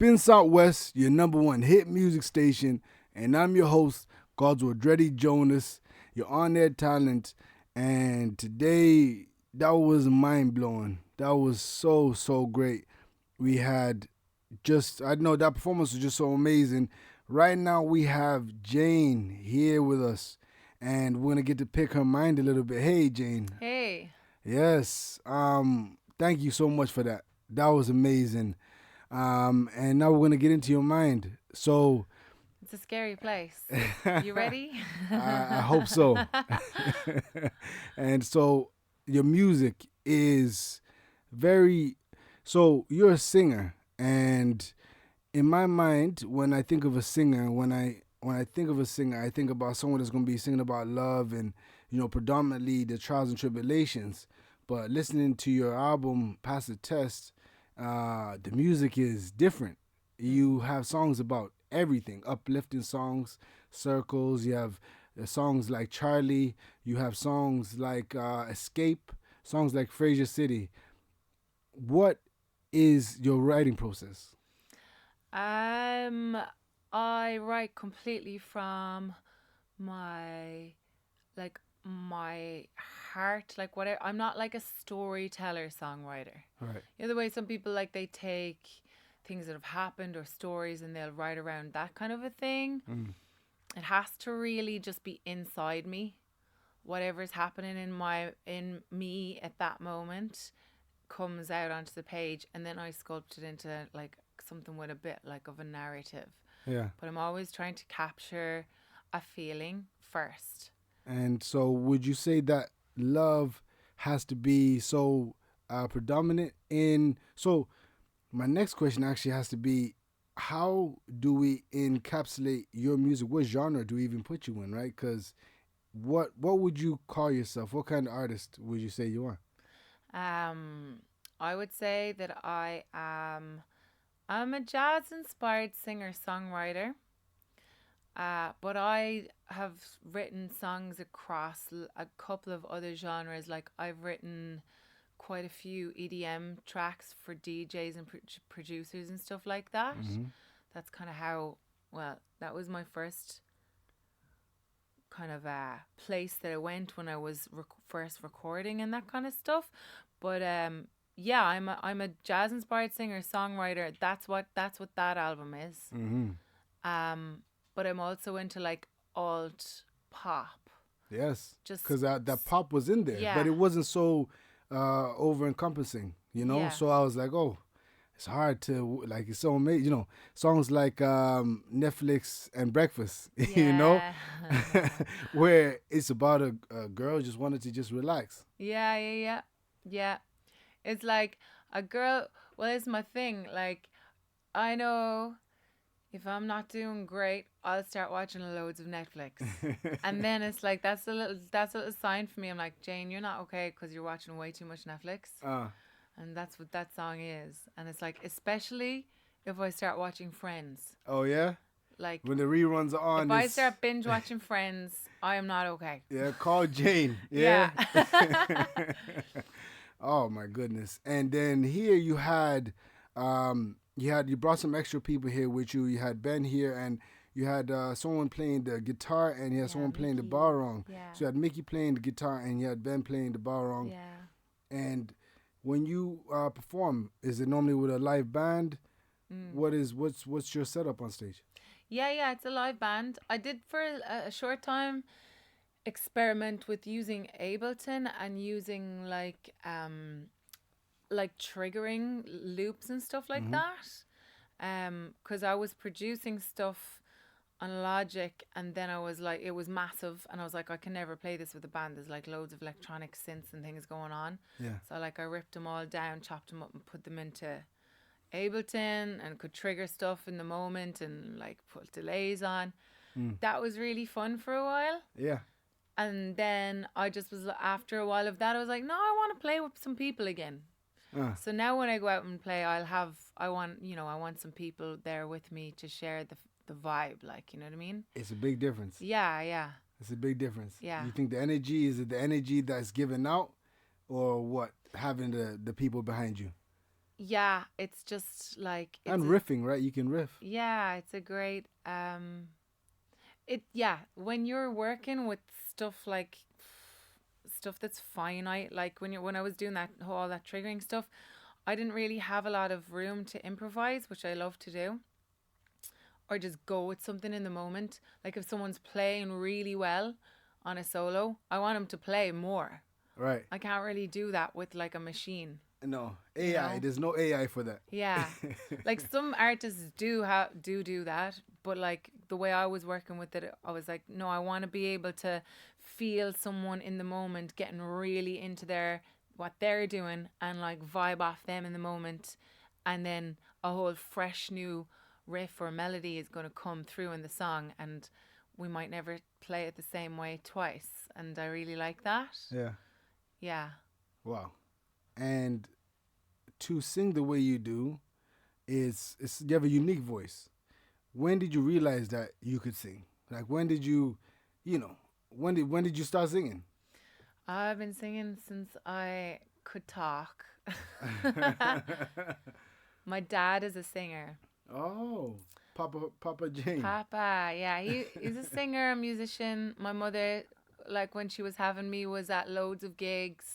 Spin Southwest, your number one hit music station, and I'm your host, JaYne Jonas, your on-air talent, and today, that was mind-blowing. That was so great. We had I know that performance was just so amazing. Right now, we have JaYne here with us, and we're going to get to pick her mind a little bit. Hey, JaYne. Hey, Yes. Thank you so much for that. That was amazing. And now we're gonna get into your mind. So it's a scary place. You I, ready? I hope so. And so your music is very. So you're a singer, and in my mind, when I think of a singer, when I think of a singer, I think about someone that's gonna be singing about love and predominantly the trials and tribulations. But listening to your album, Pass the Test, the music is different. You have songs about everything, uplifting songs, circles. You have songs like Charlie. You have songs like Escape, songs like Fraser City. What is your writing process? um, I write completely from my my heart, like whatever. I'm not like a storyteller songwriter. All right. You know the way some people like they take things that have happened or stories and they'll write around that kind of a thing. Mm. It has to really just be inside me. Whatever's happening in me at that moment comes out onto the page, and then I sculpt it into like something with a bit like of a narrative. Yeah. But I'm always trying to capture a feeling first. And so, would you say that love has to be so predominant in? So, my next question actually has to be, how do we encapsulate your music? What genre do we even put you in, right? Because what would you call yourself? What kind of artist would you say you are? Um, I would say that I'm a jazz inspired singer songwriter. But I have written songs across a couple of other genres. Like I've written quite a few EDM tracks for DJs and producers and stuff like that. Mm-hmm. That's kind of how, well, that was my first kind of place that I went when I was first recording and that kind of stuff. But yeah, I'm a jazz inspired singer songwriter. That's what that album is. Mm-hmm. Um, but I'm also into like alt pop. Yes, Just because that pop was in there, but yeah, it wasn't so over encompassing, yeah, So I was like, oh, it's hard to like. It's so amazing, Songs like Netflix and Breakfast, yeah, where it's about a girl just wanted to just relax. yeah, yeah, yeah, yeah. It's like a girl. Well, it's my thing. Like I know if I'm not doing great, I'll start watching loads of Netflix. And then it's like that's a little sign for me. I'm like, Jane, you're not okay because you're watching way too much Netflix. uh, And that's what that song is. And it's like, especially if I start watching Friends. oh yeah, Like, when the reruns are if on, I it's start binge watching Friends, I am not okay. yeah. Call Jane, Yeah. yeah. Oh my goodness! And then here you brought some extra people here with you. You had Ben here, and you had someone playing the guitar, and you had Yeah, someone playing the Mickey. barong. Yeah. So you had Mickey playing the guitar, and you had Ben playing the barong. Yeah. And when you perform, is it normally with a live band? Mm. What's your setup on stage? Yeah, yeah, it's a live band. I did for a short time experiment with using Ableton and using like triggering loops and stuff like Mm-hmm. that. Because I was producing stuff on Logic, and then I was like, it was massive, and I was like, I can never play this with a band. There's like loads of electronic synths and things going on. Yeah. So like I ripped them all down, chopped them up, and put them into Ableton, and could trigger stuff in the moment and like put delays on. Mm. That was really fun for a while. Yeah. And then I just was, after a while of that, I was like, no, I want to play with some people again. Uh, So now when I go out and play, I want some people there with me to share the vibe, like, you know what I mean? it's a big difference. Yeah, yeah, It's a big difference. yeah. You think the energy is it the energy that's given out, or what? Having the people behind you. Yeah, it's just like And it's a riffing, right? You can riff. yeah, it's a great it yeah, when you're working with stuff like stuff that's finite, like when I was doing that all that triggering stuff, I didn't really have a lot of room to improvise, which I love to do, or just go with something in the moment. Like if someone's playing really well on a solo, I want them to play more. Right. I can't really do that with like a machine, No, you AI. know? There's no AI for that. Yeah. Like some artists do that, but like the way I was working with it, I was like, no, I want to be able to feel someone in the moment getting really into their what they're doing and like vibe off them in the moment, and then a whole fresh new riff or melody is going to come through in the song, and we might never play it the same way twice, and I really like that. Yeah. Yeah. Wow. And to sing the way you do is you have a unique voice. When did you realize that you could sing? Like when did you, you know, when did you start singing? I've been singing since I could talk. My dad is a singer. Oh, Papa Jane. Papa, yeah, he's a singer, a musician. My mother, like when she was having me, was at loads of gigs,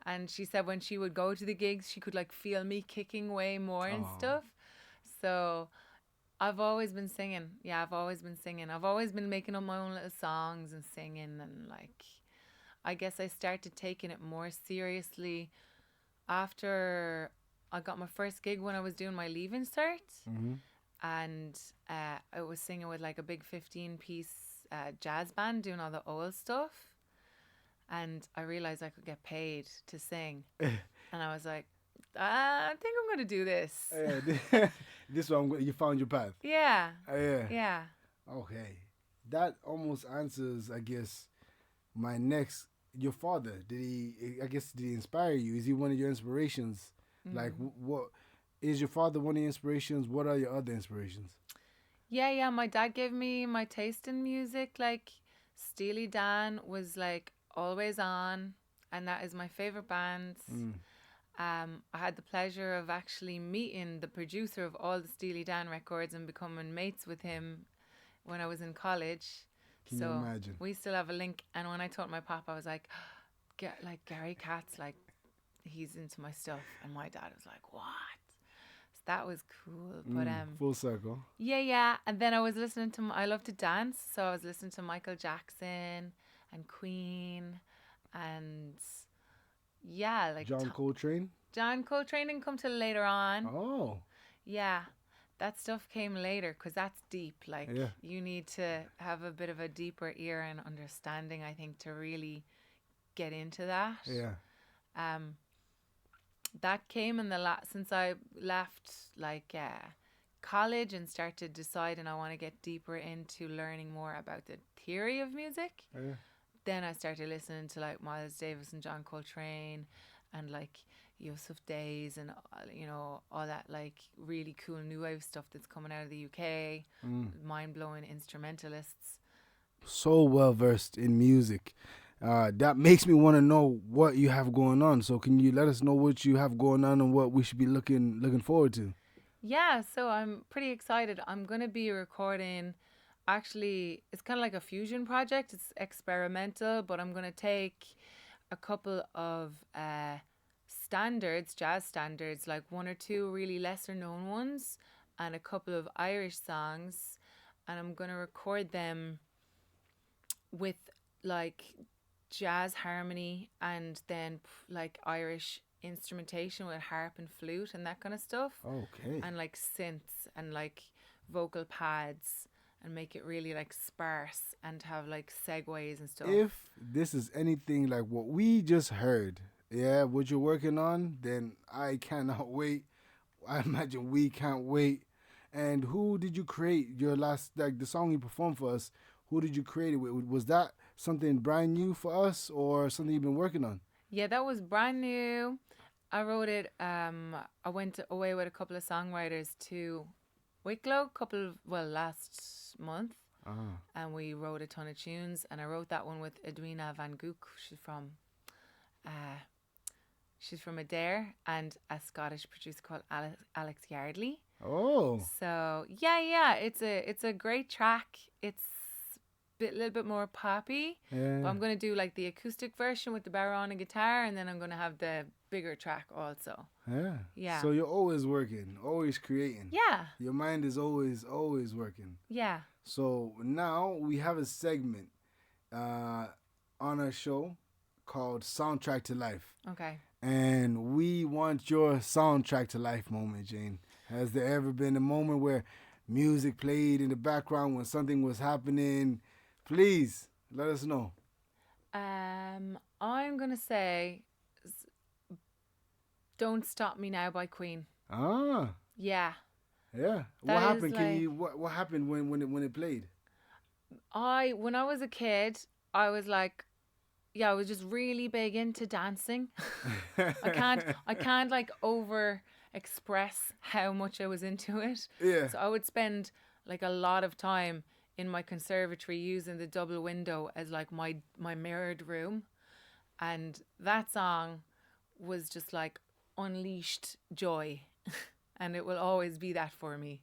and she said when she would go to the gigs, she could like feel me kicking way more and Oh, stuff. So I've always been singing. Yeah, I've always been singing. I've always been making up my own little songs and singing, and like I guess I started taking it more seriously after I got my first gig when I was doing my leaving cert, mm-hmm. and I was singing with like a big 15-piece jazz band doing all the old stuff, and I realized I could get paid to sing, and I was like, I think I'm gonna do this. Yeah, this one you found your path. Yeah, Yeah. yeah. Okay, that almost answers, I guess, my next. Your father, did he? I guess did he inspire you? Is he one of your inspirations? Like, Mm. what is your father one of your inspirations? What are your other inspirations? Yeah, yeah. My dad gave me my taste in music. Like Steely Dan was like always on, and that is my favorite band. Mm. I had the pleasure of actually meeting the producer of all the Steely Dan records and becoming mates with him when I was in college. Can you So imagine? we still have a link. And when I told my pop, I was like, "Get like Gary Katz, like he's into my stuff," and my dad was like, "What?" So that was cool. But Full circle. yeah, yeah. And then I was listening to I love to dance, so I was listening to Michael Jackson and Queen, and yeah, like John Coltrane. John Coltrane didn't come till later on. Oh, Yeah, that stuff came later because that's deep. Like yeah, you need to have a bit of a deeper ear and understanding, I think, to really get into that. yeah. Um, that came in the since I left like college and started deciding I want to get deeper into learning more about the theory of music. Yeah. Then I started listening to like Miles Davis and John Coltrane and like Yusuf Days and all that like really cool new wave stuff that's coming out of the UK, mind blowing instrumentalists. So well versed in music. That makes me want to know what you have going on. So can you let us know what you have going on and what we should be looking forward to? Yeah, so I'm pretty excited. I'm going to be recording. Actually, it's kind of like a fusion project. It's experimental, but I'm going to take a couple of standards, jazz standards, like one or two really lesser known ones, and a couple of Irish songs, and I'm going to record them with like jazz harmony and then like Irish instrumentation with harp and flute and that kind of stuff, Okay. and like synths and like vocal pads, and make it really like sparse and have like segues and stuff. If this is anything like what we just heard, yeah, what you're working on, then I cannot wait. I imagine we can't wait. And who did you create your last, like the song you performed for us? Who did you create it with? Was that something brand new for us or something you've been working on? Yeah, that was brand new. I wrote it. I went away with a couple of songwriters to Wicklow, last month, Ah, and we wrote a ton of tunes. And I wrote that one with Edwina Van Gook. She's from, uh, She's from Adair, and a Scottish producer called Alex Yardley. Oh. So yeah, it's a great track. It's a little bit more poppy. Yeah. But I'm gonna do like the acoustic version with the baritone and guitar, and then I'm gonna have the bigger track also. Yeah. Yeah. So you're always working, always creating. Yeah. Your mind is always working. Yeah. So now we have a segment on our show called Soundtrack to Life. Okay. And we want your soundtrack to life moment, JaYne. Has there ever been a moment where music played in the background when something was happening? Please let us know. I'm gonna say "Don't Stop Me Now" by Queen. Ah. Yeah. Yeah. That What is happened? Can like- you what happened when it played? When I was a kid, I was like, yeah, I was just really big into dancing. I can't like over express how much I was into it. Yeah. So I would spend like a lot of time in my conservatory using the double window as like my mirrored room. And that song was just like unleashed joy. And it will always be that for me.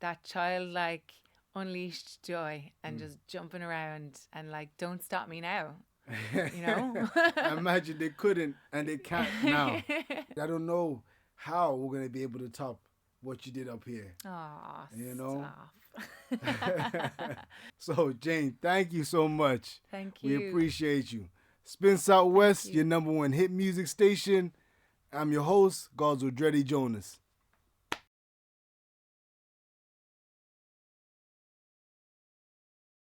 That childlike unleashed joy and just jumping around and like, don't stop me now. You know? I imagine they couldn't and they can't now. I don't know how we're gonna be able to top what you did up here. Aw, You know? stop. So JaYne, thank you so much. Thank you. We appreciate you. Spin Southwest, you. your #1 hit music station. I'm your host, God's Dreddy Jonas.